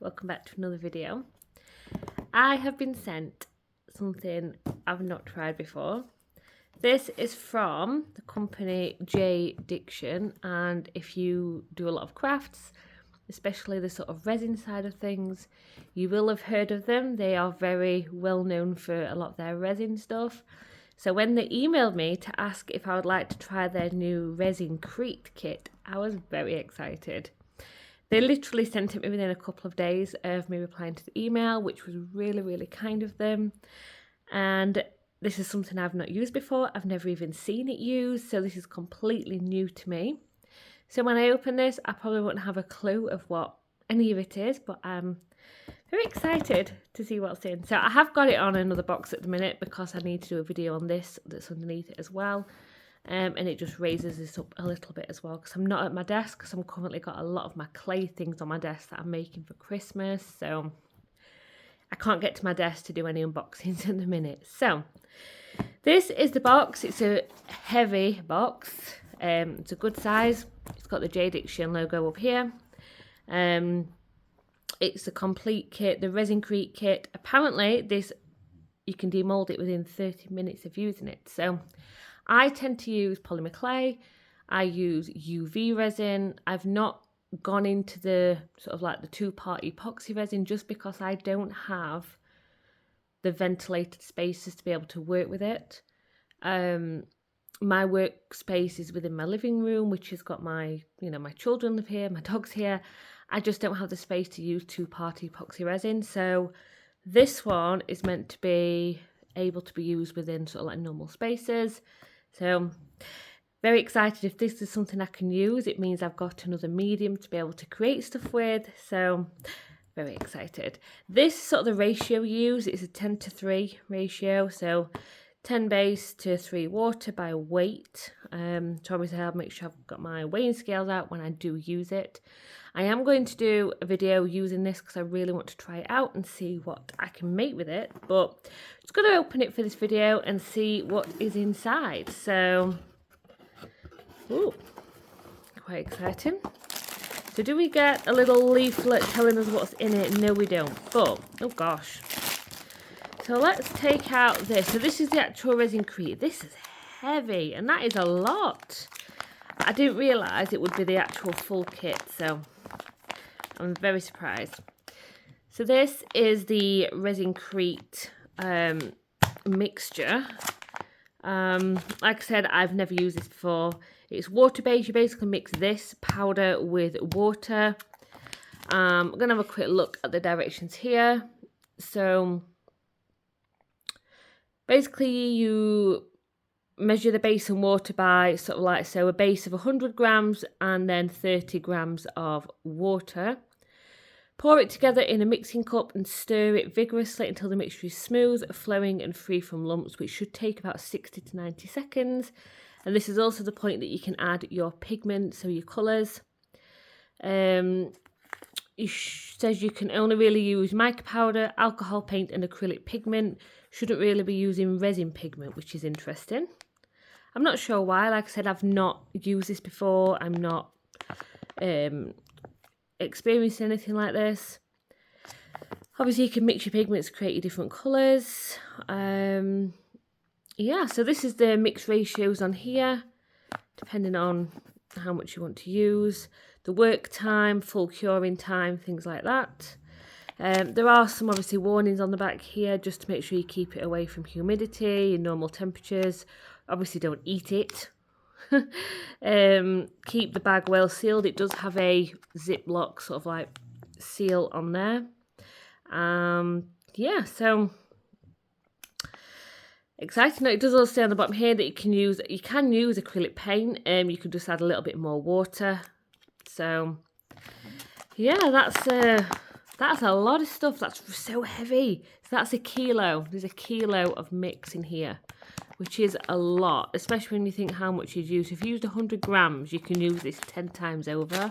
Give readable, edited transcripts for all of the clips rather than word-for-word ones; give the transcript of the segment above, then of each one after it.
welcome back to another video. I have been sent something I've not tried before. This is from the company JDiction, and if you do a lot of crafts, especially the sort of resin side of things, you will have heard of them. They are very well known for a lot of their resin stuff. So when they emailed me to ask if I would like to try their new ResinCrete kit, I was very excited. They literally sent it me within a couple of days of me replying to the email, which was really, really kind of them. And this is something I've not used before. I've never even seen it used, so this is completely new to me. So when I open this, I probably won't have a clue of what any of it is, but I'm very excited to see what's in. So I have got it on another box at the minute because I need to do a video on this that's underneath it as well. And it just raises this up a little bit as well because I'm not at my desk because I'm currently got a lot of my clay things on my desk that I'm making for Christmas. So I can't get to my desk to do any unboxings in a minute. So this is the box. It's a heavy box. It's a good size. It's got the JDiction logo up here. It's a complete kit, the ResinCrete kit. Apparently this, you can demold it within 30 minutes of using it. So I tend to use polymer clay. I use UV resin. I've not gone into the sort of like the two-part epoxy resin just because I don't have the ventilated spaces to be able to work with it. My workspace is within my living room, which has got my, my children live here, my dog's here. I just don't have the space to use two-part epoxy resin. So this one is meant to be able to be used within sort of like normal spaces. So very excited if this is something I can use. It means I've got another medium to be able to create stuff with. So very excited. This sort of the ratio used is a 10:3 ratio. So 10 base to 3 water by weight. So obviously I'll make sure I've got my weighing scales out when I do use it. I am going to do a video using this because I really want to try it out and see what I can make with it. But I'm just going to open it for this video and see what is inside. So, ooh, quite exciting. So do we get a little leaflet telling us what's in it? No, we don't. But, oh gosh. So let's take out this. So this is the actual ResinCrete. This is heavy, and that is a lot. I didn't realise it would be the actual full kit, so I'm very surprised. So this is the ResinCrete mixture. Like I said, I've never used this before. It's water-based. You basically mix this powder with water. I'm going to have a quick look at the directions here. So basically you measure the base and water by sort of like, so a base of 100 grams and then 30 grams of water. Pour it together in a mixing cup and stir it vigorously until the mixture is smooth, flowing and free from lumps, which should take about 60 to 90 seconds. And this is also the point that you can add your pigment, so your colours. It says you can only really use mica powder, alcohol paint and acrylic pigment. Shouldn't really be using resin pigment, which is interesting. I'm not sure why. Like I said, I've not used this before. I'm not experienced anything like this. Obviously, you can mix your pigments to create your different colours. Yeah, so this is the mix ratios on here, depending on how much you want to use. The work time, full curing time, things like that. There are some obviously warnings on the back here just to make sure you keep it away from humidity and normal temperatures. Obviously don't eat it. Keep the bag well sealed. It does have a Ziploc sort of like seal on there. Yeah, so exciting. It does also say on the bottom here that you can use acrylic paint. You can just add a little bit more water. So yeah, that's a lot of stuff. That's so heavy. So that's a kilo. There's a kilo of mix in here, which is a lot, especially when you think how much you'd use. If you used 100 grams, you can use this 10 times over.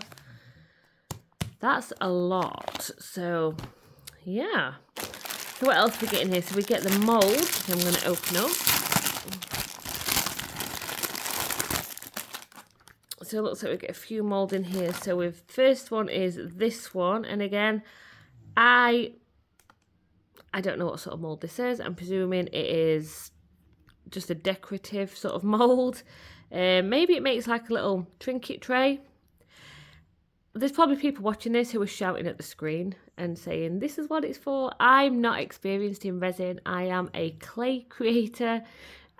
That's a lot. So yeah. So what else we get in here? So we get the mould, which I'm going to open up. So it looks like we get a few moulds in here. So with first one is this one, and again, I don't know what sort of mould this is. I'm presuming it is just a decorative sort of mould. Maybe it makes like a little trinket tray. There's probably people watching this who are shouting at the screen and saying, this is what it's for. I'm not experienced in resin. I am a clay creator.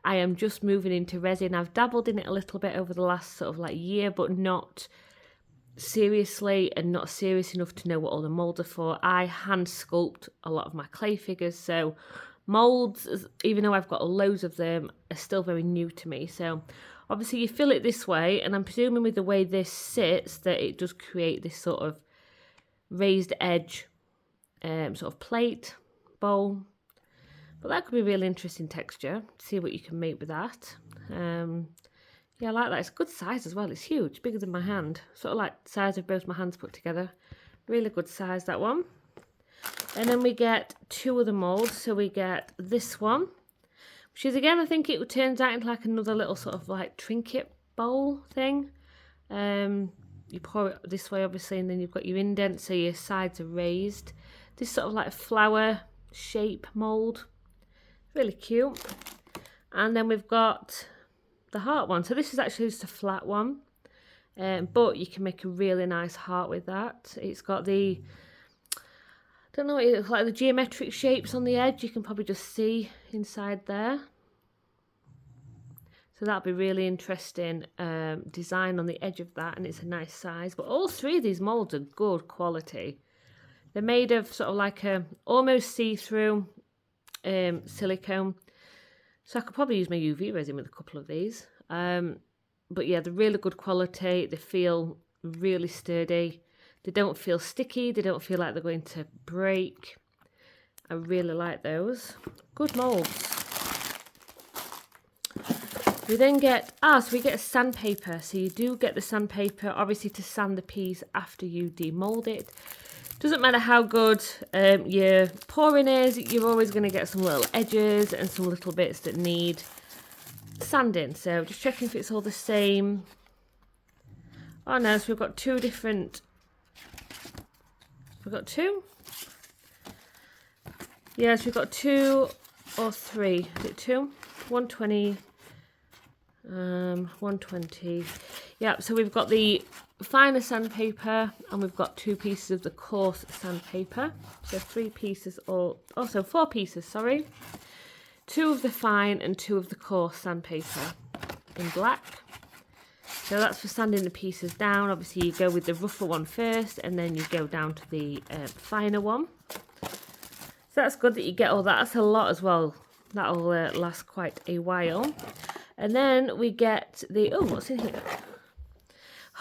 I am just moving into resin. I've dabbled in it a little bit over the last sort of like year, but not seriously and not serious enough to know what all the molds are for. I hand sculpt a lot of my clay figures, so molds, even though I've got loads of them, are still very new to me. So obviously you fill it this way, and I'm presuming with the way this sits that it does create this sort of raised edge sort of plate bowl. But that could be a really interesting texture. See what you can make with that. Yeah, I like that. It's a good size as well. It's huge, bigger than my hand. Sort of like the size of both my hands put together. Really good size, that one. And then we get two of the molds. So we get this one, which is, again, I think it turns out into like another little sort of like trinket bowl thing. You pour it this way, obviously, and then you've got your indent, so your sides are raised. This sort of like flower shape mold. Really cute. And then we've got the heart one. So this is actually just a flat one, but you can make a really nice heart with that. It's got the, I don't know, it's like the geometric shapes on the edge. You can probably just see inside there. So that'll be really interesting design on the edge of that, and it's a nice size. But all three of these molds are good quality. They're made of sort of like a almost see-through silicone. So I could probably use my UV resin with a couple of these. But yeah, they're really good quality. They feel really sturdy. They don't feel sticky. They don't feel like they're going to break. I really like those. Good molds. We then get, so we get a sandpaper. So you do get the sandpaper, obviously, to sand the piece after you demold it. Doesn't matter how good your pouring is, you're always going to get some little edges and some little bits that need sanding. So just checking if it's all the same. Oh no, so we've got two different, we've got two? Yes, we've got 2 or 3. Is it 2? 120. 120. Yeah, so we've got the finer sandpaper and we've got 2 pieces of the coarse sandpaper. So 3 pieces, or also 4 pieces, sorry. 2 of the fine and 2 of the coarse sandpaper in black. So that's for sanding the pieces down. Obviously you go with the rougher one first and then you go down to the finer one. So that's good that you get all that. That's a lot as well. That'll last quite a while. And then we get the, oh, what's in here?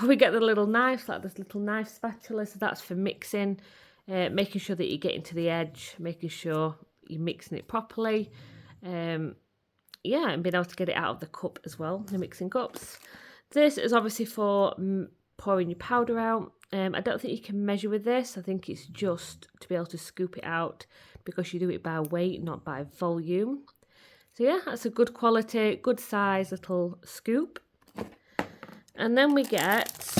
Oh, we get the little knives, like this little knife spatula. So that's for mixing, making sure that you get into the edge, making sure you're mixing it properly. Yeah, and being able to get it out of the cup as well, the mixing cups. This is obviously for pouring your powder out. I don't think you can measure with this. I think it's just to be able to scoop it out because you do it by weight, not by volume. So yeah, that's a good quality, good size little scoop. And then we get,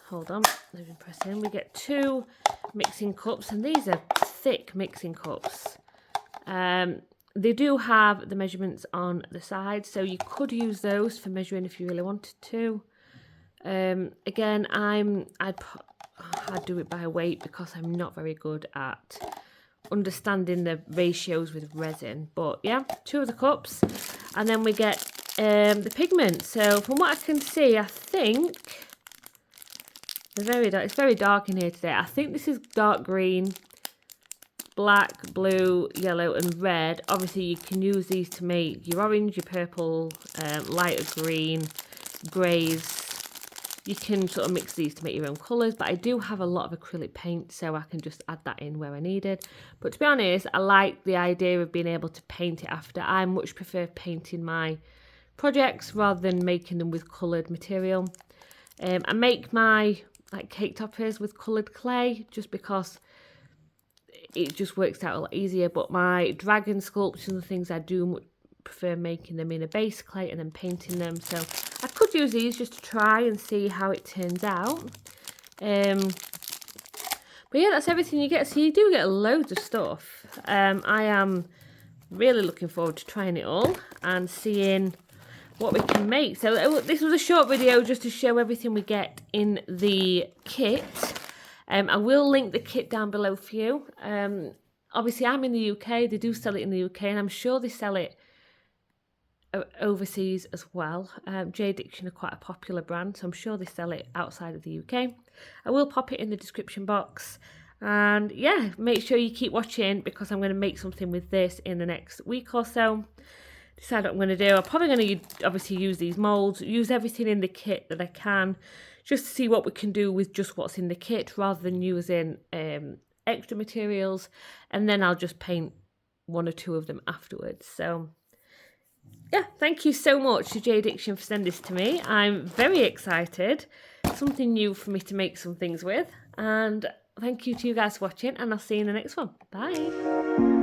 hold on, let me press in. We get 2 mixing cups, and these are thick mixing cups. They do have the measurements on the side, so you could use those for measuring if you really wanted to. Again, I'd do it by weight because I'm not very good at understanding the ratios with resin. But yeah, 2 of the cups, and then we get the pigment. So from what I can see, I think it's very dark in here today. I think this is dark green, black, blue, yellow and red. Obviously you can use these to make your orange, your purple, lighter green, greys. You can sort of mix these to make your own colours, but I do have a lot of acrylic paint, so I can just add that in where I need it. But to be honest, I like the idea of being able to paint it after. I much prefer painting my projects rather than making them with coloured material. I make my like cake toppers with coloured clay just because it just works out a lot easier, but my dragon sculptures and the things I do prefer making them in a base clay and then painting them. So I could use these just to try and see how it turns out. But But yeah, that's everything you get. So you do get loads of stuff. I am really looking forward to trying it all and seeing what we can make. So this was a short video just to show everything we get in the kit. I will link the kit down below for you. Obviously, I'm in the UK. They do sell it in the UK, and I'm sure they sell it overseas as well. JDiction are quite a popular brand, so I'm sure they sell it outside of the UK. I will pop it in the description box. And yeah, make sure you keep watching because I'm going to make something with this in the next week or so. Decide what I'm going to do. I'm probably going to obviously use these moulds, use everything in the kit that I can, just to see what we can do with just what's in the kit rather than using extra materials, and then I'll just paint one or two of them afterwards. So yeah, thank you so much to JDiction for sending this to me. I'm very excited. Something new for me to make some things with. And thank you to you guys for watching, and I'll see you in the next one. Bye.